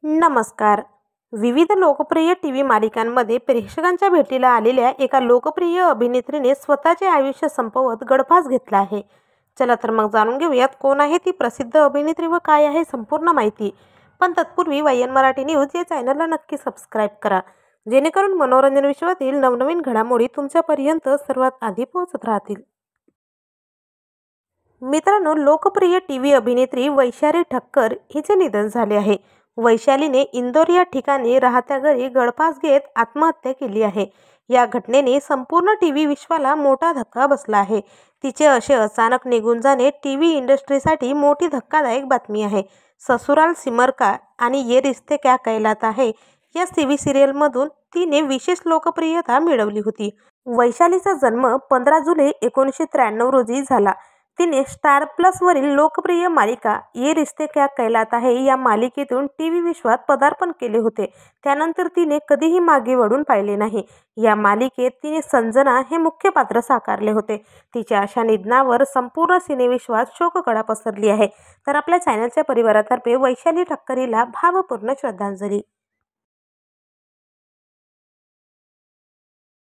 नमस्कार. विविध लोकप्रिय टीव्ही मालिकांमध्ये प्रेक्षकांच्या भेटीला आलेल्या एका लोकप्रिय अभिनेत्रीने स्वतःचे आयुष्य संपवत गळफास घेतला आहे. चला तर मग जाणून घेऊयात कोण आहे ती प्रसिद्ध अभिनेत्री व काय आहे संपूर्ण माहिती. पण तत्पूर्वी YN मराठी न्यूज या चॅनलला नक्की सबस्क्राईब करा, जेणेकरून मनोरंजन विश्वातील नवनवीन घडामोडी तुमच्यापर्यंत सर्वात आधी पोहोचत राहतील. मित्रांनो, लोकप्रिय टीव्ही अभिनेत्री वैशाली ठक्कर हिचे निधन झाले आहे. वैशालीने इंदोर या ठिकाणी राहत्या घरी गळफास घेत आत्महत्या केली आहे. या घटनेने संपूर्ण टीव्ही विश्वाला मोठा धक्का बसला आहे. तिचे असे अचानक निघून जाणे टीव्ही इंडस्ट्रीसाठी मोठी धक्कादायक बातमी आहे. ससुराल सिमर का आणि ये रिश्ते क्या कहलाता है या टीव्ही सिरियलमधून तिने विशेष लोकप्रियता मिळवली होती. वैशालीचा जन्म 15 जुलै 1993 रोजी झाला. तिने स्टार प्लसवरील लोकप्रिय मालिका ये रिश्ते क्या कहलाता है या मालिकेतून टीव्ही विश्वात पदार्पण केले होते. त्यानंतर तिने कधीही मागे वळून पाहिले नाही. या मालिकेत तिने संजना हे मुख्य पात्र साकारले होते. तिच्या अशा निधनावर संपूर्ण सिनेविश्वात शोककळा पसरली आहे. तर आपल्या चॅनलच्या परिवारातर्फे वैशाली ठक्कर हिला भावपूर्ण श्रद्धांजली.